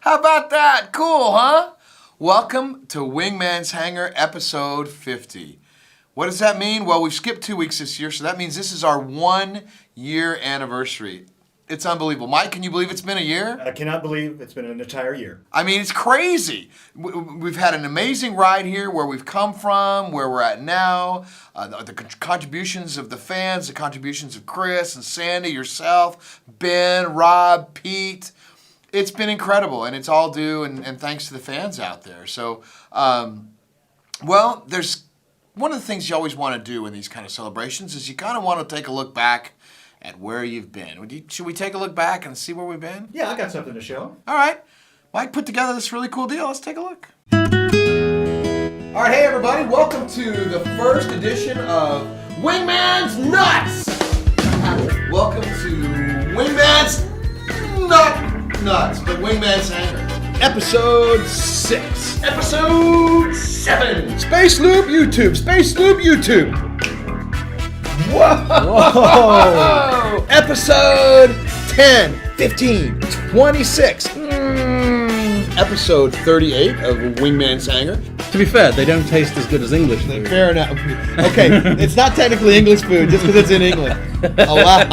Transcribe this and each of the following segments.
How about that? Cool, huh? Welcome to Wingman's Hangar, episode 50. What does that mean? Well, we've skipped 2 weeks this year, so that means this is our 1 year anniversary. It's unbelievable. Mike, can you believe it's been a year? I cannot believe it's been an entire year. I mean, it's crazy. We've had an amazing ride here, where we've come from, where we're at now, the contributions of the fans, the contributions of Chris and Sandi, yourself, Ben, Rob, Pete. It's been incredible, and it's all due and thanks to the fans out there. So, well, there's one of the things you always want to do in these kind of celebrations is you kind of want to take a look back at where you've been. Should we take a look back and see where we've been? Yeah, I got something to show. All right. Mike put together this really cool deal. Let's take a look. All right, hey everybody. Welcome to the first edition of Wingman's Nuts. Welcome to Wingman's Nuts, but Wingman's Hangar. Episode 6. Episode 7. Space Loop YouTube. Whoa! Episode 10, 15, 26. Episode 38 of Wingman's Hangar. To be fair, they don't taste as good as English food. Fair enough. Okay, it's not technically English food just because it's in England. A lot.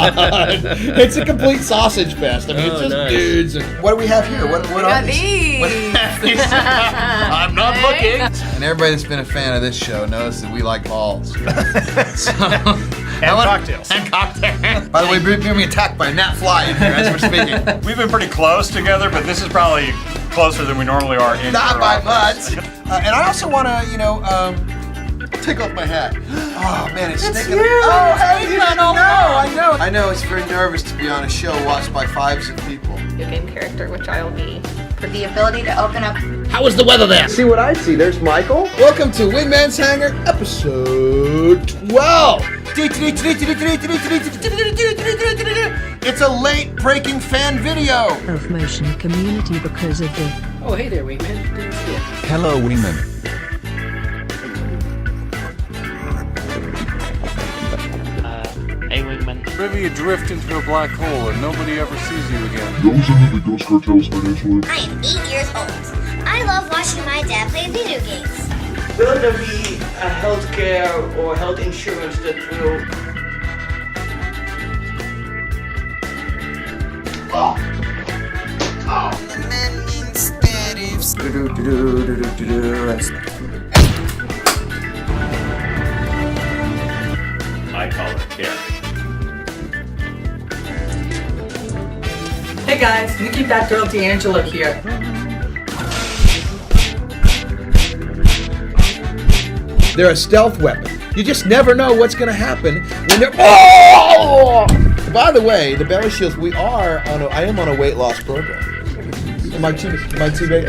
It's a complete sausage fest. I mean, it's just dudes. And what do we have here? What are these? I'm not looking. And everybody that's been a fan of this show knows that we like balls. Cocktails. And cocktails. By the way, we're being attacked by a gnat fly in here as we're speaking. We've been pretty close together, but this is probably closer than we normally are. Not by much. And I also want to, take off my hat. Oh man, it's sticking. Oh hey, I know. It's very nervous to be on a show watched by 5s of people. New game character, which I will be. For the ability to open up. How was the weather there? See what I see. There's Michael. Welcome to Wingman's Hangar, episode 12. It's a late-breaking fan video. Self-motion community because of the... Oh, hey there, Wingman. Good to see you. Hello, Wingman. Hey, Wingman. Maybe you drift into a black hole and nobody ever sees you again. Those are the Ghost Cartels financially. I am 8 years old. I love watching my dad play video games. Will there be a healthcare or health insurance that will... I call it care. Hey guys, can you keep that girl D'Angelo here? They're a stealth weapon. You just never know what's going to happen when they're... Oh! By the way, the belly shields, I am on a weight loss program. Am I too big?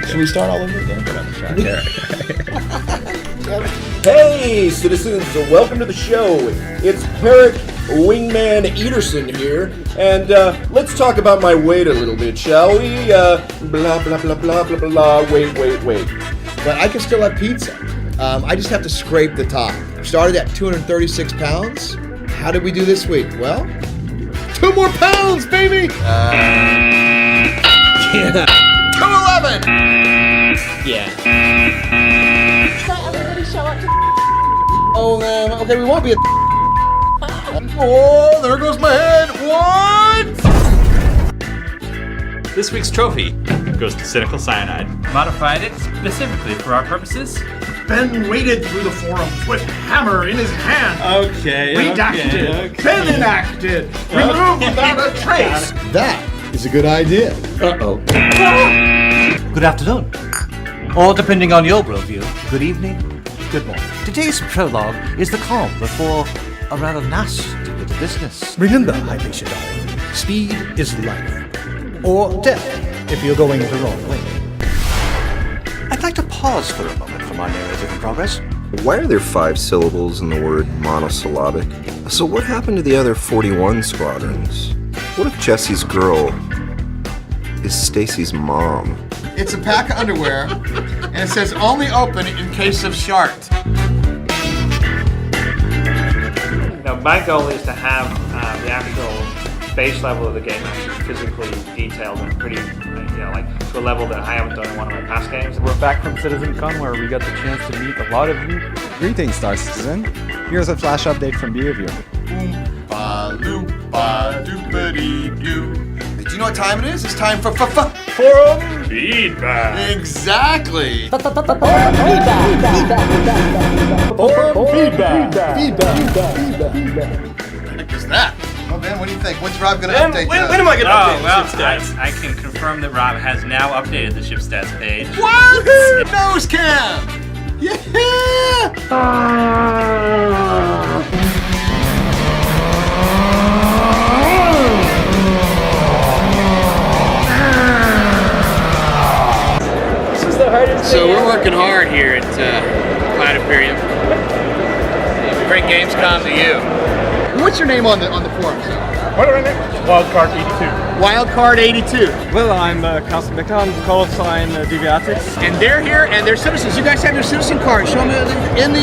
Should we start all over again? Hey, citizens, welcome to the show. It's Parrot Wingman Peterson here, and let's talk about my weight a little bit, shall we? Blah, blah, blah, blah, blah, blah, wait. But I can still have pizza. I just have to scrape the top. Started at 236 pounds. How did we do this week? Well, 2 more pounds, baby! 211! Yeah. Everybody show up to Oh, okay, we won't be at Oh, there goes my head! What? This week's trophy goes to Cynical Cyanide. Modified it specifically for our purposes. Ben waded through the forums with hammer in his hand. Okay. Redacted. Ben enacted. Removed without a trace. That is a good idea. Uh-oh. Good afternoon. Or depending on your worldview, good evening, good morning. Today's prologue is the calm before a rather nasty bit of business. Remember, Hypatia darling, speed is life. Or death, if you're going the wrong way. I'd like to pause for a moment from our narrative in progress. Why are there 5 syllables in the word monosyllabic? So what happened to the other 41 squadrons? What if Jesse's girl is Stacy's mom? It's a pack of underwear, and it says only open in case of shart. Now, my goal is to have the actual base level of the game actually physically detailed and pretty like to a level that I haven't done in one of my past games. We're back from CitizenCon where we got the chance to meet a lot of you. Greetings, Star Citizen. Here's a flash update from Beerview. Oompa-loompa-doopity-doo. Do you know what time it is? It's time for forum feedback. Exactly. Forum feedback. What is that? Oh, Ben, what do you think? When's Rob going to update when that? am I going to update well, the ship stats? I can confirm that Rob has now updated the ship stats page. What? Nose cam! Yeah! So we're working hard here at Cloud Imperium. Bring Gamescom to you. What's your name on the forums? What are we next? Wildcard 82. Wildcard 82. Well, I'm Carsten Becker, I'm call sign Deviatics. And they're here, and they're citizens. You guys have your citizen cards. Show them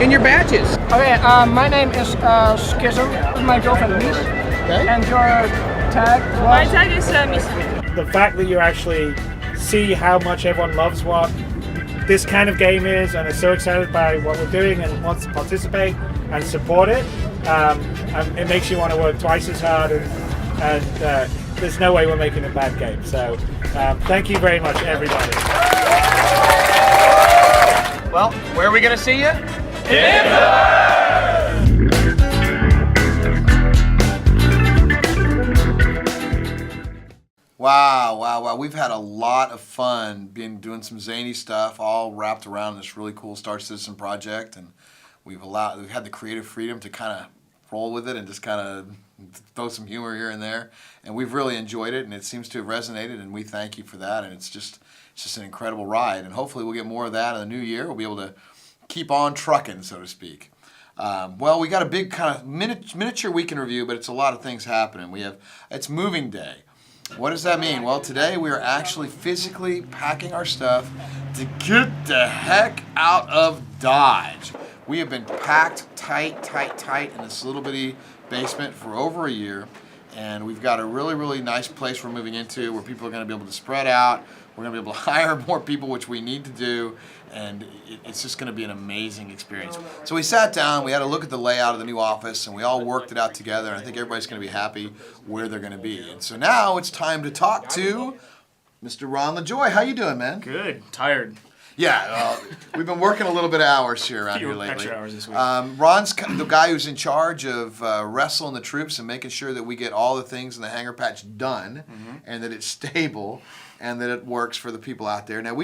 in your badges. Okay, my name is Schism. My girlfriend Mies. Okay. And your tag? My tag is Mies. The fact that you actually see how much everyone loves what this kind of game is and are so excited by what we're doing and wants to participate and support it, it makes you want to work twice as hard, and there's no way we're making a bad game. So thank you very much, everybody. Well, where are we going to see you? Wow. We've had a lot of fun doing some zany stuff, all wrapped around this really cool Star Citizen project, and we've had the creative freedom to kind of roll with it and just kind of throw some humor here and there, and we've really enjoyed it, and it seems to have resonated, and we thank you for that, and it's just an incredible ride, and hopefully we'll get more of that in the new year. We'll be able to keep on trucking, so to speak. Well, we got a big kind of miniature week in review, but it's a lot of things happening. It's moving day. What does that mean? Well, today we are actually physically packing our stuff to get the heck out of Dodge. We have been packed tight in this little bitty basement for over a year, and we've got a really, really nice place we're moving into where people are going to be able to spread out. We're going to be able to hire more people, which we need to do, and it's just going to be an amazing experience. So we sat down, we had a look at the layout of the new office, and we all worked it out together, and I think everybody's going to be happy where they're going to be. And so now it's time to talk to Mr. Ron LaJoy. How you doing, man? Good. Tired. Yeah, we've been working a little bit of hours here around here lately. Extra hours this week. Ron's the guy who's in charge of wrestling the troops and making sure that we get all the things in the hangar patch done, and that it's stable, and that it works for the people out there. Now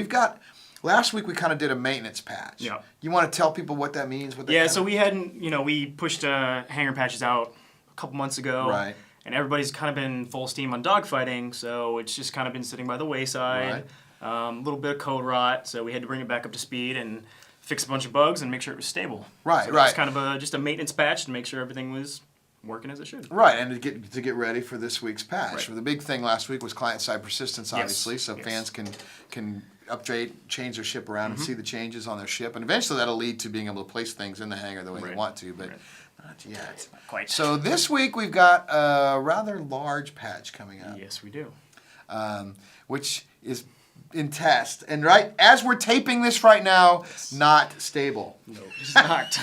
last week we kind of did a maintenance patch. Yeah. You want to tell people what that means? So we hadn't, we pushed hangar patches out a couple months ago. Right. And everybody's kind of been full steam on dogfighting, so it's just kind of been sitting by the wayside. Right. A little bit of code rot, so we had to bring it back up to speed and fix a bunch of bugs and make sure it was stable. Right, so right. It's kind of just a maintenance patch to make sure everything was working as it should. Right, and to get ready for this week's patch. Right. So the big thing last week was client-side persistence, obviously, so fans can update, change their ship around, and see the changes on their ship, and eventually that'll lead to being able to place things in the hangar the way they want to, but not yet. Not quite. So this week we've got a rather large patch coming up. Yes, we do. Which is in test, and right as we're taping this right now, not stable. No, it's not.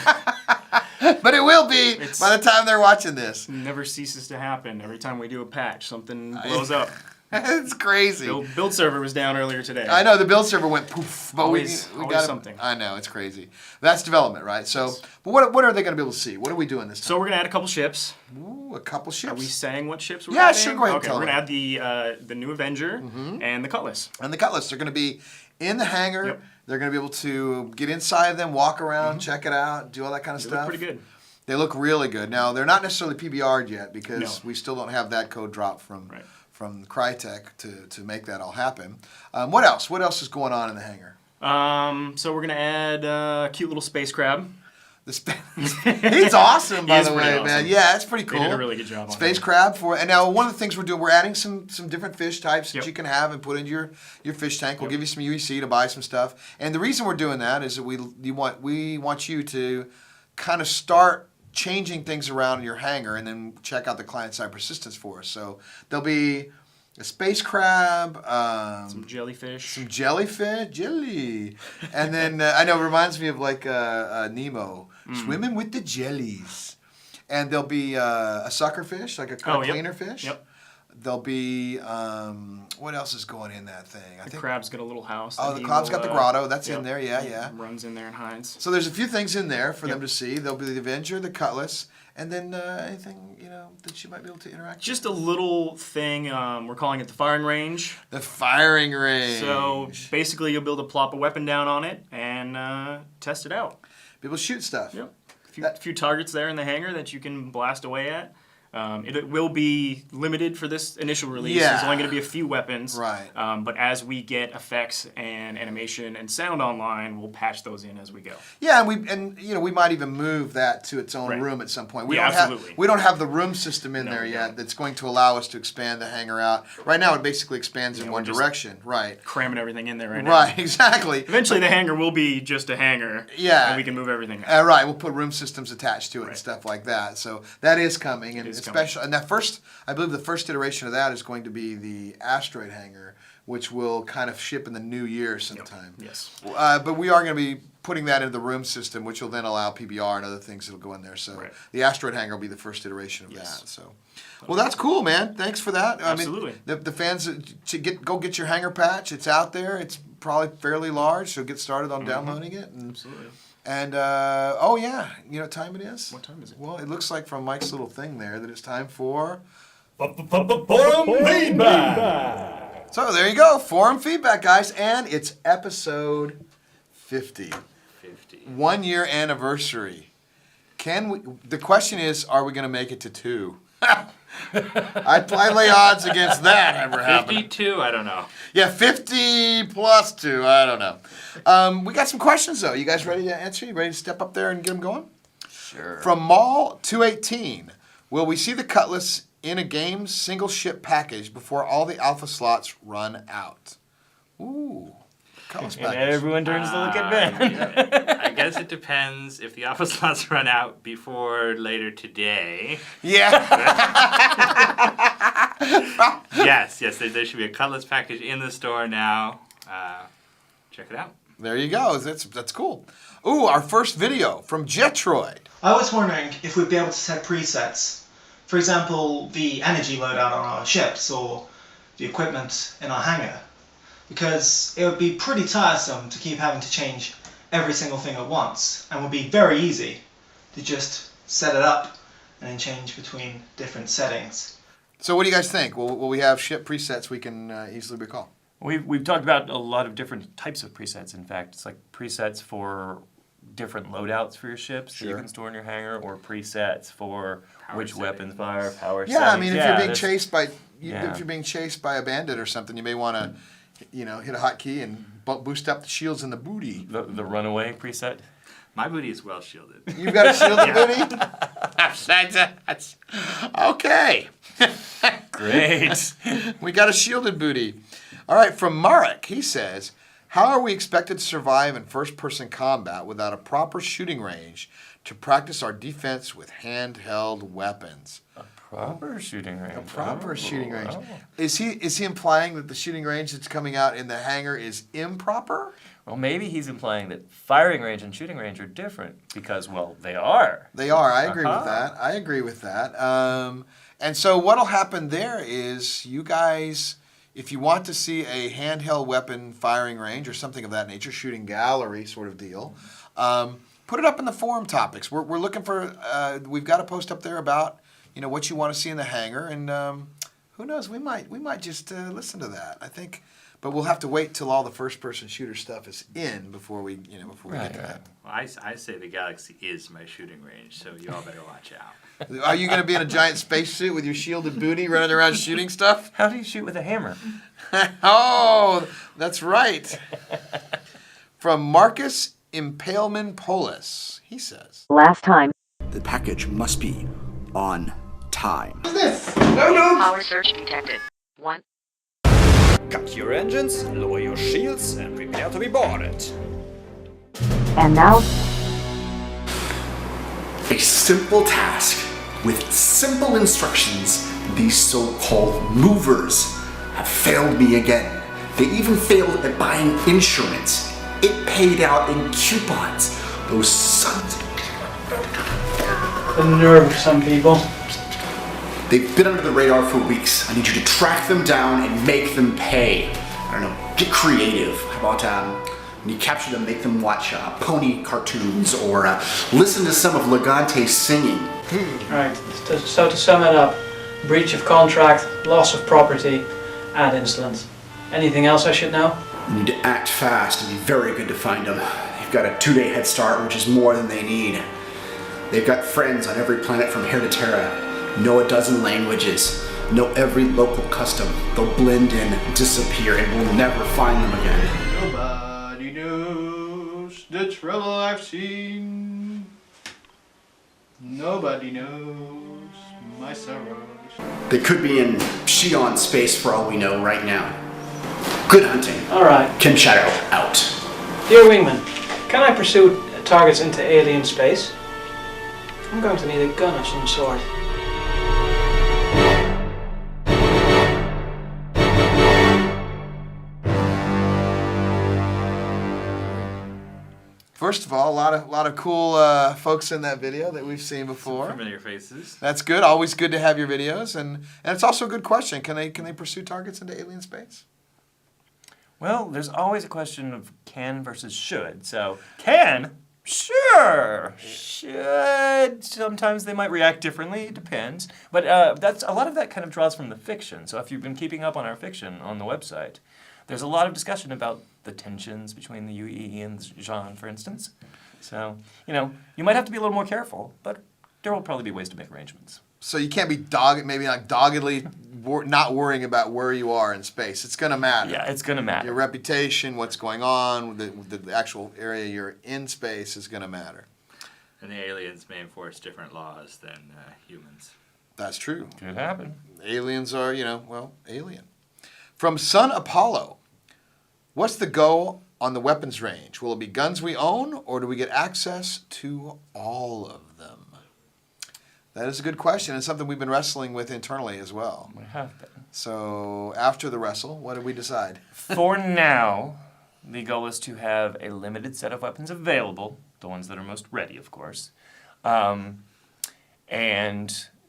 But it will be by the time they're watching this. Never ceases to happen. Every time we do a patch, something blows up. It's crazy. Build server was down earlier today. I know, the build server went poof, but always we got something. I know, it's crazy. That's development, right? So, but what are they going to be able to see? What are we doing this time? So we're going to add a couple ships. Ooh, a couple ships. Are we saying what ships we're Yeah, adding? sure, go ahead and Okay, tell we're them. going to add the new Avenger and the Cutlass. And the Cutlass, they're going to be in the hangar. Yep. They're going to be able to get inside of them, walk around, check it out, do all that kind of They stuff. look pretty good. They look really good. Now, they're not necessarily PBR'd yet because we still don't have that code drop from Crytek to make that all happen. What else? What else is going on in the hangar? So we're going to add a cute little space crab. He's awesome, by the way, awesome. man. Yeah, it's pretty cool. They did a really good job on Space him. crab and now one of the things we're doing, we're adding some different fish types that you can have and put into your fish tank. We'll give you some UEC to buy some stuff. And the reason we're doing that is that we want you to kind of start changing things around in your hangar and then check out the client-side persistence for us. So there'll be a space crab, some jellyfish, jelly, and then I know it reminds me of like Nemo swimming with the jellies, and there'll be a suckerfish, like a cleaner fish. Yep. There'll be what else is going in that thing? I think crab's got a little house. Oh, the crab's got the grotto. That's in there. Yeah. Runs in there and hides. So there's a few things in there for them to see. There'll be the Avenger, the Cutlass, and then anything that you might be able to interact. Just a little thing. We're calling it the firing range. The firing range. So basically, you'll be able to plop a weapon down on it and test it out. Be able to shoot stuff. Yep. A few targets there in the hangar that you can blast away at. It will be limited for this initial release. Yeah. There's only going to be a few weapons. Right. But as we get effects and animation and sound online, we'll patch those in as we go. Yeah, and we might even move that to its own room at some point. We absolutely. We don't have the room system in there yet that's going to allow us to expand the hangar out. Right now, it basically expands in one direction. Right. Cramming everything in there right now. Right, exactly. Eventually, the hangar will be just a hangar. Yeah. And we can move everything out. Right. We'll put room systems attached to it and stuff like that. So that is coming, and especially and I believe the first iteration of that is going to be the asteroid hangar, which will kind of ship in the new year sometime. Yep. Yes. But we are going to be putting that into the room system, which will then allow PBR and other things that'll go in there. So the asteroid hangar will be the first iteration of that. So, well, that's cool, man. Thanks for that. Absolutely. I mean, the fans go get your hangar patch. It's out there. It's probably fairly large, so get started on downloading it. And, absolutely. And oh yeah, you know what time it is? What time is it? Well, it looks like from Mike's little thing there that it's time for Forum feedback. So there you go, forum feedback, guys, and it's episode 50. 1 year anniversary. The question is, are we going to make it to 2? I lay odds against that ever happening. 52, I don't know. Yeah, 50 plus 2, I don't know. We got some questions, though. You guys ready to answer? You ready to step up there and get them going? Sure. From Mall 218, will we see the Cutlass in a game's single ship package before all the alpha slots run out? Ooh. Cutlass package. And everyone turns to look at Ben. I guess it depends if the alpha slots run out before later today. Yeah. yes, there should be a Cutlass package in the store now. Check it out. There you go. That's cool. Ooh, our first video from Jetroid. I was wondering if we'd be able to set presets. For example, the energy loadout on our ships or the equipment in our hangar. Because it would be pretty tiresome to keep having to change every single thing at once, and would be very easy to just set it up and then change between different settings. So what do you guys think? Will we have ship presets we can easily recall? We've talked about a lot of different types of presets. In fact, it's like presets for different loadouts for your ships that you can store in your hangar, or presets for which weapons fire, power settings. Yeah, I mean, if you're being chased by if you're being chased by a bandit or something, you may want to hit a hotkey and boost up the shields in the booty. The runaway preset? My booty is well shielded. You've got a shielded booty? That's okay. Great. We got a shielded booty. All right, from Marek, he says, how are we expected to survive in first-person combat without a proper shooting range to practice our defense with handheld weapons? Proper shooting range. A proper shooting range. Is he implying that the shooting range that's coming out in the hangar is improper? Well, maybe he's implying that firing range and shooting range are different because, well, they are. They are. I agree with that. And so what'll happen there is you guys, if you want to see a handheld weapon firing range or something of that nature, shooting gallery sort of deal, put it up in the forum topics. We're looking for, we've got a post up there about what you want to see in the hangar, and who knows, we might just listen to that. I think, but we'll have to wait till all the first-person shooter stuff is in before we get to that. Well, I say the galaxy is my shooting range, so you all better watch out. Are you going to be in a giant spacesuit with your shielded booty running around shooting stuff? How do you shoot with a hammer? Oh, that's right. From Marcus Impaleman Polis, he says, last time. The package must be on time. What's this? No. Power surge detected. 1. Cut your engines, lower your shields, and prepare to be boarded. And now, a simple task with simple instructions. These so-called movers have failed me again. They even failed at buying insurance. It paid out in coupons. Those sons of... The nerve of some people. They've been under the radar for weeks. I need you to track them down and make them pay. I don't know, get creative. How about when you capture them, make them watch pony cartoons or listen to some of Legante singing. Right, so to sum it up, breach of contract, loss of property, and insolence. Anything else I should know? You need to act fast and be very good to find them. You've got a 2-day head start, which is more than they need. They've got friends on every planet from here to Terra. Know a dozen languages. Know every local custom. They'll blend in, disappear, and we'll never find them again. Nobody knows the trouble I've seen. Nobody knows my sorrows. They could be in Xi'an space for all we know right now. Good hunting. Alright. Kim Shadow, out. Dear Wingman, can I pursue targets into alien space? I'm going to need a gun of some sort. First of all, a lot of cool folks in that video that we've seen before. Some familiar faces. That's good. Always good to have your videos, and it's also a good question. Can they pursue targets into alien space? Well, there's always a question of can versus should. So can, sure. Should, sometimes they might react differently. It depends. But that's a lot of that kind of draws from the fiction. So if you've been keeping up on our fiction on the website, there's a lot of discussion about the tensions between the UE and Jean, for instance. So, you might have to be a little more careful, but there will probably be ways to make arrangements. So you can't be doggedly not worrying about where you are in space. It's going to matter. Yeah, it's going to matter. Your reputation, what's going on, the actual area you're in space is going to matter. And the aliens may enforce different laws than humans. That's true. Could happen. Aliens are, alien. From Sun Apollo, what's the go on the weapons range? Will it be guns we own, or do we get access to all of them? That is a good question, and something we've been wrestling with internally as well. We have been. So after the wrestle, what did we decide? For now, the goal is to have a limited set of weapons available, the ones that are most ready, of course. And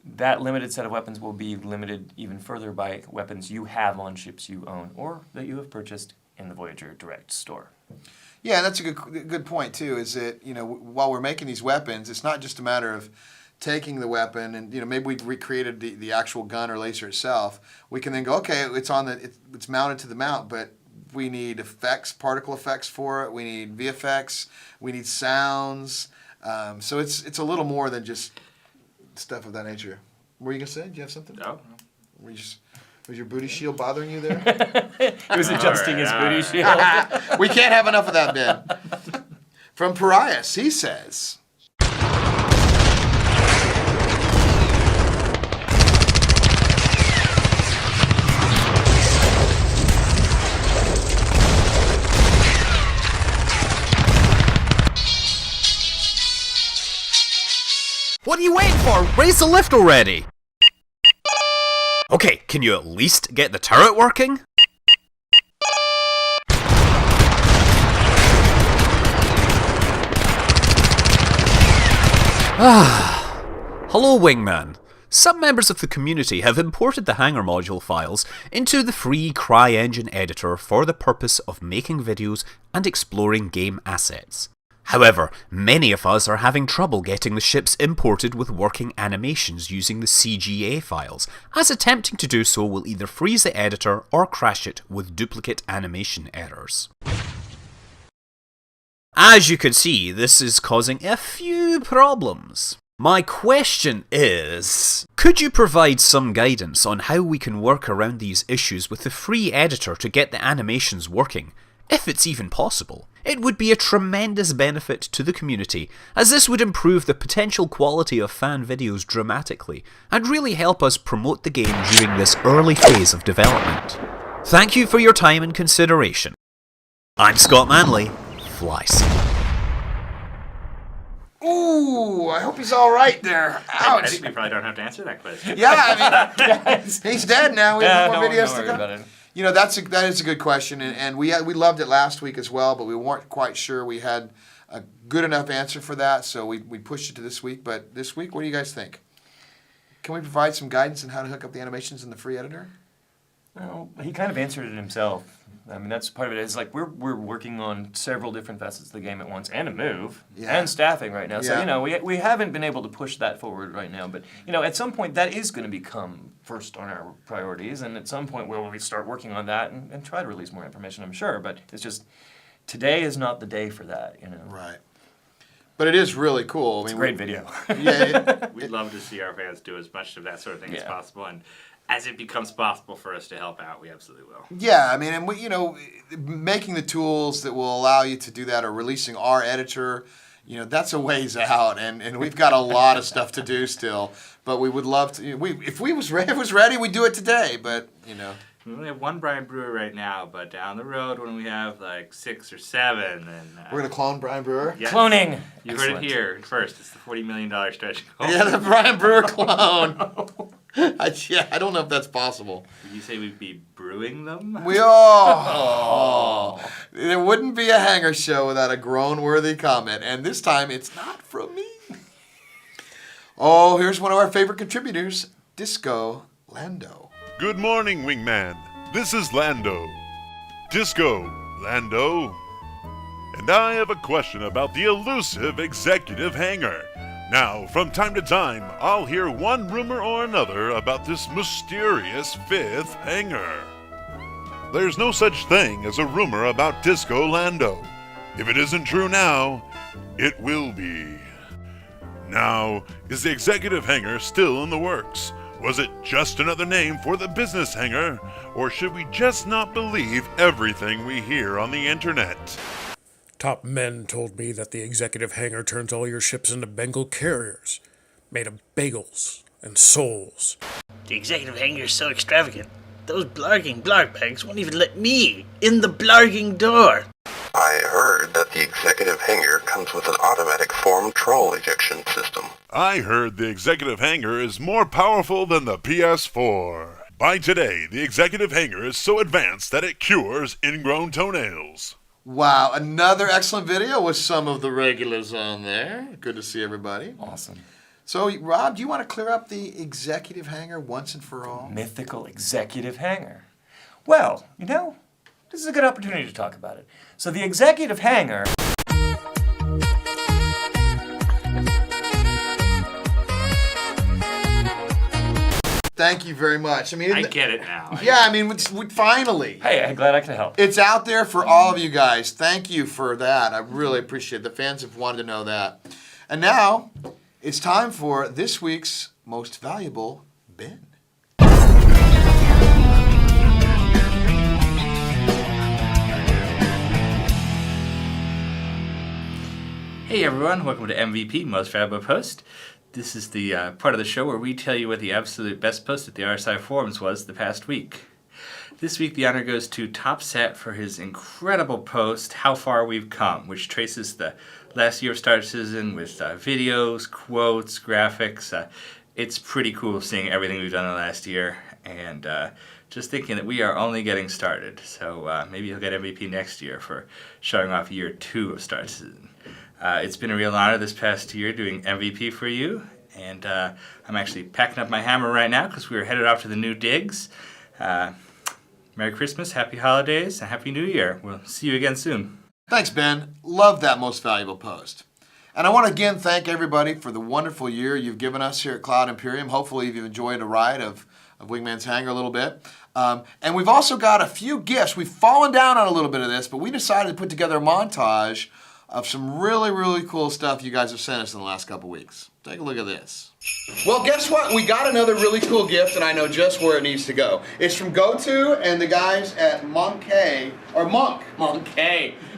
that limited set of weapons will be limited even further by weapons you have on ships you own or that you have purchased in the Voyager Direct store. Yeah, and that's a good point, too, is that, while we're making these weapons, it's not just a matter of taking the weapon and, maybe we've recreated the actual gun or laser itself. We can then go, okay, it's mounted to the mount, but we need effects, particle effects for it. We need VFX. We need sounds. So it's a little more than just stuff of that nature. What were you going to say? Do you have something? No. Was your booty shield bothering you there? He was adjusting his booty shield. We can't have enough of that, Ben. From Parias, he says... What are you waiting for? Raise the lift already! Okay, can you at least get the turret working? Hello, Wingman. Some members of the community have imported the Hangar module files into the free CryEngine editor for the purpose of making videos and exploring game assets. However, many of us are having trouble getting the ships imported with working animations using the CGA files, as attempting to do so will either freeze the editor or crash it with duplicate animation errors. As you can see, this is causing a few problems. My question is, could you provide some guidance on how we can work around these issues with the free editor to get the animations working? If it's even possible. It would be a tremendous benefit to the community, as this would improve the potential quality of fan videos dramatically, and really help us promote the game during this early phase of development. Thank you for your time and consideration. I'm Scott Manley, FlySync. Ooh, I hope he's all right there. Ouch. I think we probably don't have to answer that question. Yeah, I mean, he's dead now. We have more videos to go. You know, that is a good question, and we loved it last week as well, but we weren't quite sure we had a good enough answer for that, so we pushed it to this week. But this week, what do you guys think? Can we provide some guidance on how to hook up the animations in the free editor? Well, he kind of answered it himself. I mean, that's part of it. It's like we're working on several different facets of the game at once, and a move, and staffing right now. So, you know, we haven't been able to push that forward right now. But, you know, at some point, that is going to become first on our priorities. And at some point, we'll start working on that and try to release more information, I'm sure. But it's just, today is not the day for that, you know. Right. But it is really cool. I mean, it's a great video. We'd love to see our fans do as much of that sort of thing as possible. And as it becomes possible for us to help out, we absolutely will. Yeah, I mean, and we, you know, making the tools that will allow you to do that, or releasing our editor, you know, that's a ways out, and we've got a lot of stuff to do still. But we would love to. If it was ready, we'd do it today. But you know, we only have one Brian Brewer right now, but down the road when we have like 6 or 7, then we're gonna clone Brian Brewer. Yes. Cloning. You heard it here first. It's the $40 million stretch goal. Yeah, the Brian Brewer clone. I don't know if that's possible. Did you say we'd be brewing them? There wouldn't be a Hangar show without a groan-worthy comment, and this time it's not from me. Oh, here's one of our favorite contributors, Disco Lando. Good morning, Wingman. This is Lando. Disco Lando. And I have a question about the elusive executive hangar. Now, from time to time, I'll hear one rumor or another about this mysterious 5th hangar. There's no such thing as a rumor about Disco Lando. If it isn't true now, it will be. Now, is the executive hangar still in the works? Was it just another name for the business hangar? Or should we just not believe everything we hear on the internet? Top men told me that the executive hangar turns all your ships into Bengal carriers, made of bagels and souls. The executive hangar is so extravagant. Those blarging blargbags won't even let me in the blarging door. I heard that the executive hangar comes with an automatic form troll ejection system. I heard the executive hangar is more powerful than the PS4. By today, the executive hangar is so advanced that it cures ingrown toenails. Wow, another excellent video with some of the regulars on there. Good to see everybody. Awesome. So, Rob, do you want to clear up the executive hangar once and for all? Mythical executive hangar. Well, you know, this is a good opportunity to talk about it. So the executive hangar... Thank you very much. I mean, I get it now. Yeah, I mean, we finally. Hey, I'm glad I could help. It's out there for all of you guys. Thank you for that. I really appreciate it. The fans have wanted to know that. And now, it's time for this week's most valuable bin. Hey everyone, welcome to MVP, Most Valuable Post. This is the part of the show where we tell you what the absolute best post at the RSI forums was the past week. This week the honor goes to TopSet for his incredible post, How Far We've Come, which traces the last year of Star Citizen with videos, quotes, graphics. It's pretty cool seeing everything we've done in the last year, and just thinking that we are only getting started. So maybe he'll get MVP next year for showing off year 2 of Star Citizen. It's been a real honor this past year doing MVP for you, and I'm actually packing up my hammer right now because we are headed off to the new digs. Merry Christmas, Happy Holidays, and Happy New Year. We'll see you again soon. Thanks, Ben. Love that most valuable post. And I want to again thank everybody for the wonderful year you've given us here at Cloud Imperium. Hopefully you've enjoyed a ride of Wingman's Hangar a little bit. And we've also got a few gifts. We've fallen down on a little bit of this, but we decided to put together a montage of some really, really cool stuff you guys have sent us in the last couple weeks. Take a look at this. Well, guess what? We got another really cool gift, and I know just where it needs to go. It's from GoTo and the guys at Monk.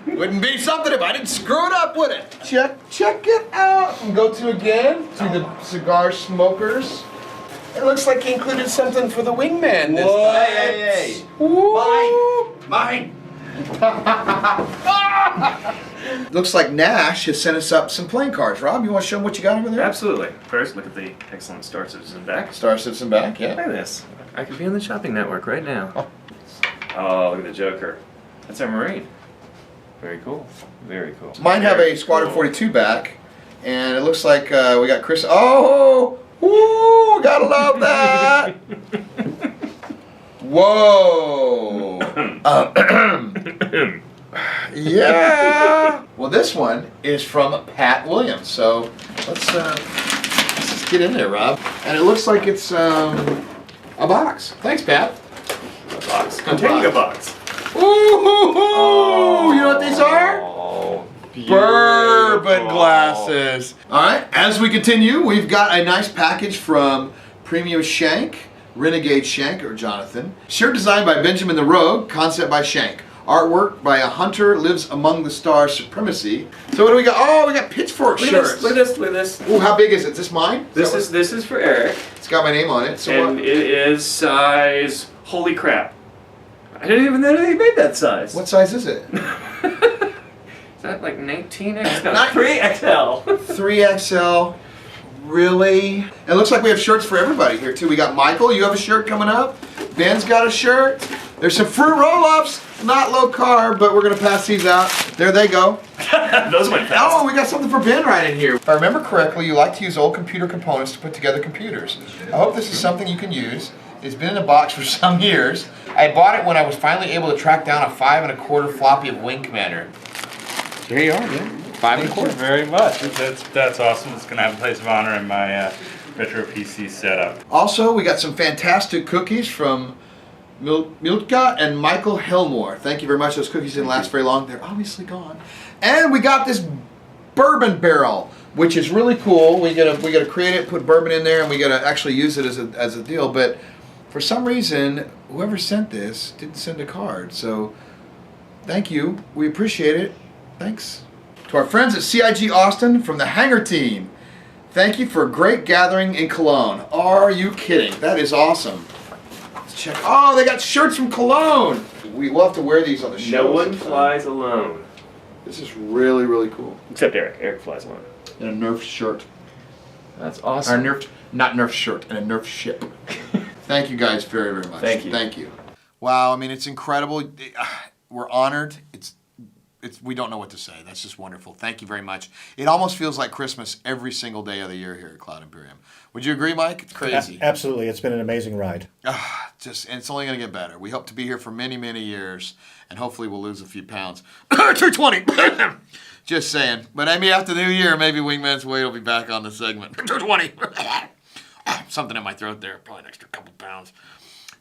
Wouldn't be something if I didn't screw it up, would it? Check it out. From GoTo again to the cigar smokers. It looks like he included something for the Wingman this time. Hey. Mine. Looks like Nash has sent us up some playing cards. Rob, you want to show them what you got over there? Absolutely. First, look at the excellent Star Citizen back. Star Citizen back, yeah. Look at this. I could be on the shopping network right now. Oh, look at the Joker. That's our Marine. Very cool. Very cool. Mine have a Squadron 42 back, and it looks like we got Chris. Oh, woo, gotta love that. Whoa. Yeah. Well, this one is from Pat Williams. So let's just get in there, Rob. And it looks like it's a box. Thanks, Pat. A box. Containing a box. Ooh, you know what these are? Bourbon glasses. All right, as we continue, we've got a nice package from Premium Shank, Renegade Shank, or Jonathan. Shirt designed by Benjamin the Rogue, concept by Shank. Artwork by A Hunter Lives Among the Stars Supremacy. So what do we got? Oh, we got Pitchfork shirts. Look at this. Ooh, how big is it? Is this mine? This is for Eric. It's got my name on it. So and what? It is size. Holy crap! I didn't even know they made that size. What size is it? Is that like 19X? No, 3XL. 3XL. Really? It looks like we have shirts for everybody here too. We got Michael, you have a shirt coming up. Ben's got a shirt. There's some fruit roll-ups, not low carb, but we're gonna pass these out. There they go. Those went fast. Oh, we got something for Ben right in here. If I remember correctly, you like to use old computer components to put together computers. I hope this is something you can use. It's been in a box for some years. I bought it when I was finally able to track down a 5 1/4 floppy of Wing Commander. Here you are, Ben. 5 1/4. Thank you very much. That's awesome. It's going to have a place of honor in my retro PC setup. Also, we got some fantastic cookies from Milka and Michael Helmore. Thank you very much. Those cookies didn't last very long. They're obviously gone. And we got this bourbon barrel, which is really cool. We gotta create it, put bourbon in there, and we gotta actually use it as a deal. But for some reason, whoever sent this didn't send a card. So thank you. We appreciate it. Thanks. To our friends at CIG Austin from the Hangar team, thank you for a great gathering in Cologne. Are you kidding? That is awesome. Let's check. Oh, they got shirts from Cologne. We'll have to wear these on the show. No one flies alone. This is really, really cool. Except Eric. Eric flies alone. And a Nerf shirt. That's awesome. Or not Nerf shirt, and a Nerf ship. Thank you guys very, very much. Thank you. Thank you. Wow, I mean, it's incredible. We're honored. We don't know what to say. That's just wonderful. Thank you very much. It almost feels like Christmas every single day of the year here at Cloud Imperium. Would you agree, Mike? It's crazy. Absolutely. It's been an amazing ride. And it's only going to get better. We hope to be here for many, many years, and hopefully we'll lose a few pounds. 220. Just saying. But maybe after the new year, maybe Wingman's weight will be back on the segment. 220. Something in my throat there. Probably an extra couple pounds.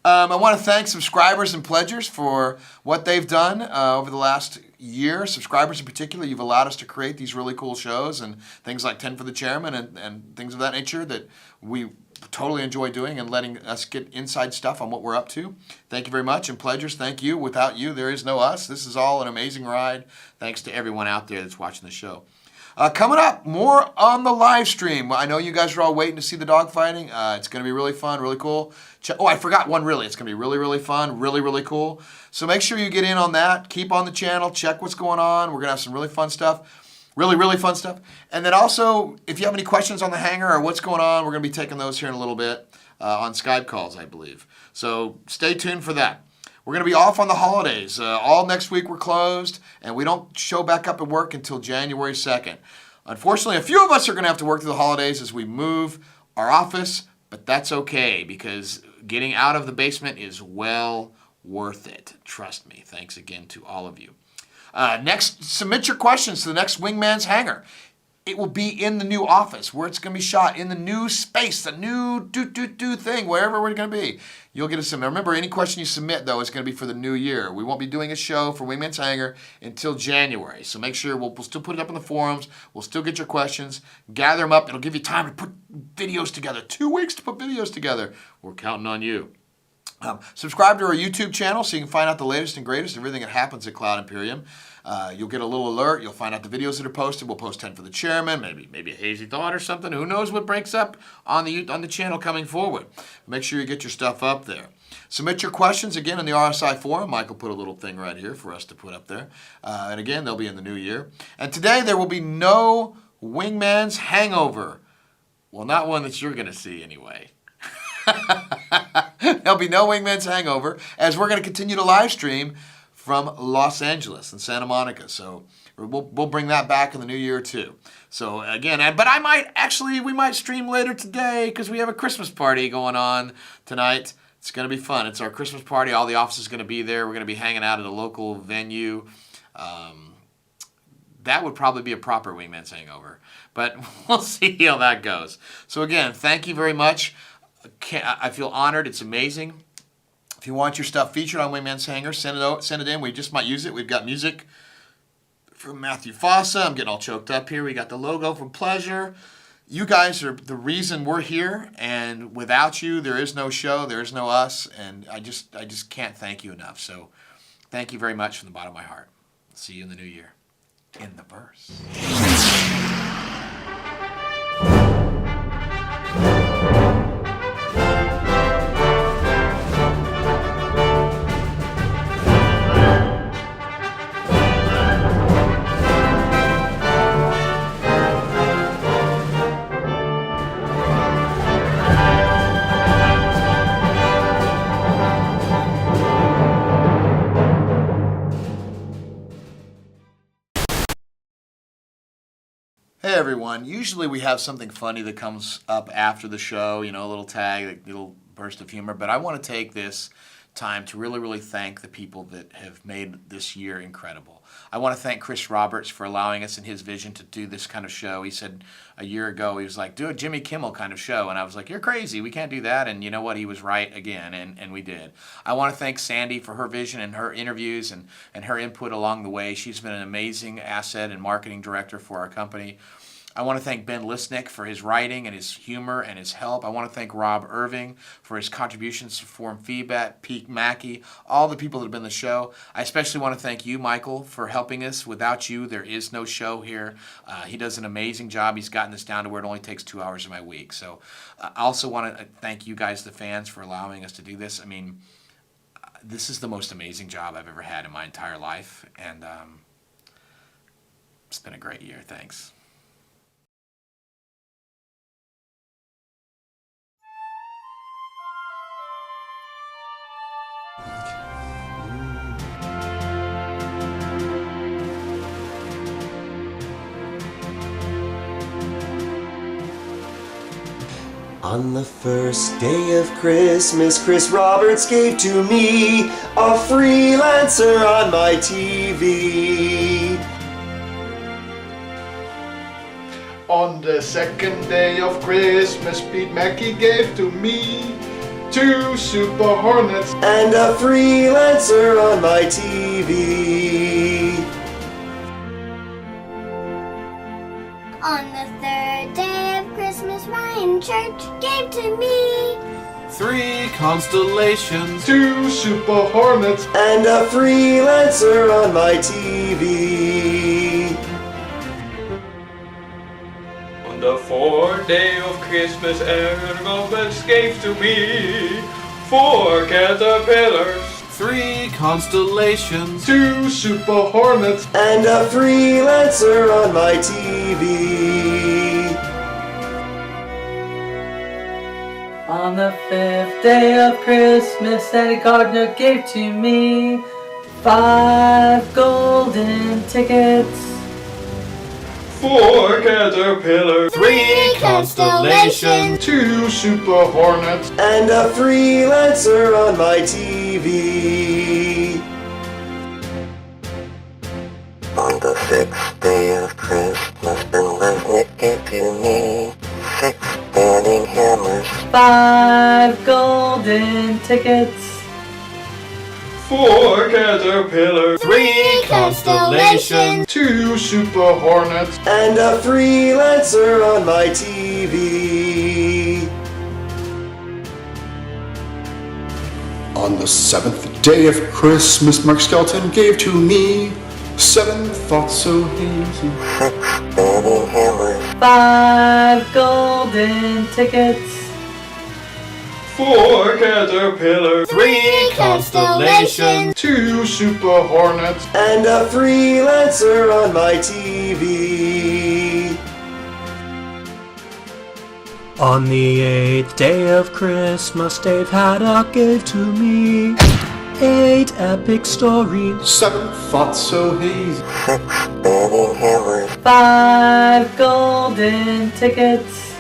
I want to thank subscribers and pledgers for what they've done over the last year. Subscribers in particular, you've allowed us to create these really cool shows and things like 10 for the Chairman and things of that nature that we totally enjoy doing and letting us get inside stuff on what we're up to. Thank you very much. And pledgers, thank you. Without you, there is no us. This is all an amazing ride. Thanks to everyone out there that's watching the show. Coming up, more on the live stream. I know you guys are all waiting to see the dogfighting. It's going to be really fun, really cool. Oh, I forgot one really. It's going to be really, really fun, really, really cool. So make sure you get in on that. Keep on the channel. Check what's going on. We're going to have some really fun stuff. Really, really fun stuff. And then also, if you have any questions on the hangar or what's going on, we're going to be taking those here in a little bit on Skype calls, I believe. So stay tuned for that. We're going to be off on the holidays. All next week we're closed, and we don't show back up at work until January 2nd. Unfortunately, a few of us are going to have to work through the holidays as we move our office, but that's okay because getting out of the basement is well worth it. Trust me. Thanks again to all of you. Next, submit your questions to the next Wingman's Hangar. It will be in the new office where it's going to be shot, in the new space, the new thing, wherever we're going to be. You'll get a submit. Remember, any question you submit, though, is going to be for the new year. We won't be doing a show for Wingman's Hangar until January. So make sure we'll still put it up in the forums. We'll still get your questions, gather them up. It'll give you time to put videos together. 2 weeks to put videos together. We're counting on you. Subscribe to our YouTube channel so you can find out the latest and greatest, everything that happens at Cloud Imperium. You'll get a little alert. You'll find out the videos that are posted. We'll post 10 for the Chairman, maybe a hazy thought or something. Who knows what breaks up on the channel coming forward. Make sure you get your stuff up there. Submit your questions again in the RSI forum. Michael put a little thing right here for us to put up there. And again, they'll be in the new year. And today there will be no Wingman's Hangover. Well, not one that you're going to see anyway. There'll be no Wingman's Hangover, as we're going to continue to live stream from Los Angeles and Santa Monica. So we'll bring that back in the new year too. So again, but we might stream later today because we have a Christmas party going on tonight. It's going to be fun. It's our Christmas party. All the office is going to be there. We're going to be hanging out at a local venue. That would probably be a proper Wingman's Hangover, but we'll see how that goes. So again, thank you very much. I feel honored. It's amazing. If you want your stuff featured on Wingman's Hangar, send it in. We just might use it. We've got music from Matthew Fossa. I'm getting all choked up here. We got the logo from Pleasure. You guys are the reason we're here, and without you, there is no show, there is no us, and I just can't thank you enough. So thank you very much from the bottom of my heart. See you in the new year. In the verse. Hey everyone, usually we have something funny that comes up after the show, a little tag, a little burst of humor, but I want to take this time to really thank the people that have made this year incredible. I want to thank Chris Roberts for allowing us in his vision to do this kind of show. He said a year ago, he was like, do a Jimmy Kimmel kind of show, and I was like, you're crazy, we can't do that, and you know what, he was right again, and we did. I want to thank Sandi for her vision and her interviews and her input along the way. She's been an amazing asset and marketing director for our company. I want to thank Ben Lesnick for his writing and his humor and his help. I want to thank Rob Irving for his contributions to Form Feedback, Pete Mackey, all the people that have been on the show. I especially want to thank you, Michael, for helping us. Without you, there is no show here. He does an amazing job. He's gotten this down to where it only takes 2 hours of my week. So I also want to thank you guys, the fans, for allowing us to do this. I mean, this is the most amazing job I've ever had in my entire life, and it's been a great year. Thanks. On the first day of Christmas, Chris Roberts gave to me a freelancer on my TV. On the second day of Christmas, Pete Mackey gave to me 2 Super Hornets and a freelancer on my TV. On the third day of Christmas, Ryan Church gave to me 3 constellations, 2 Super Hornets, and a freelancer on my TV. On the fourth day of Christmas, Aaron Roberts gave to me 4 caterpillars, 3 constellations, 2 Super Hornets, and a freelancer on my TV. On the 5th day of Christmas, Gardiner gave to me 5 golden tickets, 4 caterpillars, 3 constellations, 2 Super Hornets, and a freelancer on my TV. On the 6th day of Christmas, Ben Lesnick gave to me 6 banning hammers, 5 golden tickets, 4 caterpillars, 3 constellations, 2 Super Hornets, and a freelancer on my TV. On the 7th day of Christmas, Mark Skelton gave to me 7 thoughts so hazy, 6 banning hammers, 5 golden tickets, 4 caterpillars, 3 constellations, 2 Super Hornets, and a freelancer on my TV. On the 8th day of Christmas, Dave Haddock gave to me 8 epic stories, 7 thoughts so hazy, 5 golden tickets,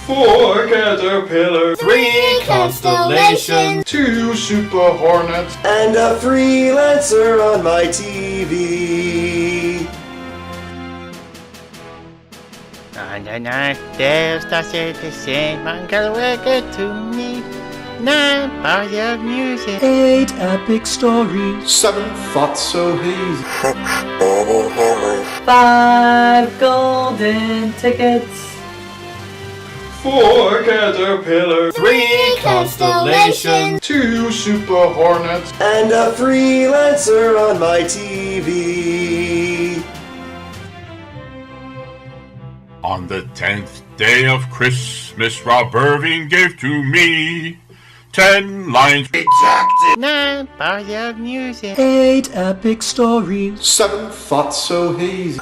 4 caterpillars, 3 constellations, 2 super hornets, and a freelancer on my TV. On the 9th day of starship, the same Hangar will get to me. 9 bars of music, 8 epic stories, 7 thoughts so hazy, 5 golden tickets, 4 caterpillars, 3 constellations, 2 super hornets, and a freelancer on my TV. On the 10th day of Christmas, Rob Irving gave to me 10 lines. 9 bars of music, 8 epic stories, 7 thoughts so hazy,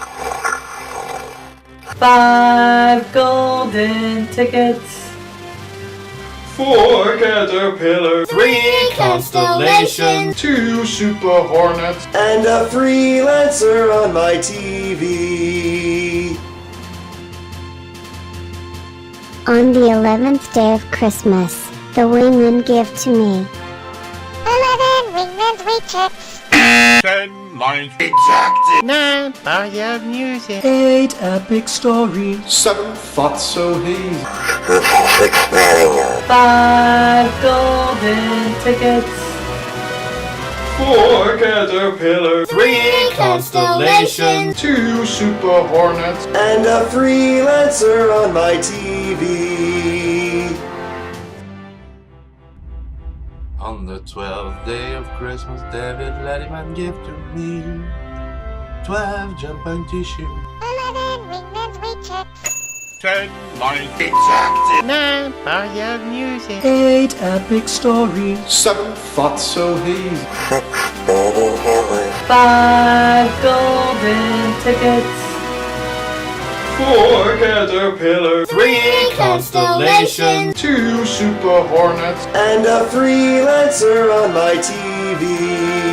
5 golden tickets, 4 caterpillars, 3 constellations, 2 super hornets, and a freelancer on my TV. On the 11th day of Christmas, the Wingman gave to me 11 Wingman's wheat-checks, 10 lines. 9 bars of music, 8 epic stories, 7 thoughts so hazy, 5 golden tickets, 4 caterpillars, 3 constellations, 2 super hornets, and a freelancer on my TV. On the 12th day of Christmas, David Letterman gave to me 12 jumping tissue, 11 Wingman's wheat-checks, 10 lines. 9 bars of music, 8 epic stories, 7 thoughts so hazy, 5 golden tickets, 4 caterpillars, 3 constellations, 2 super hornets, and a freelancer on my TV.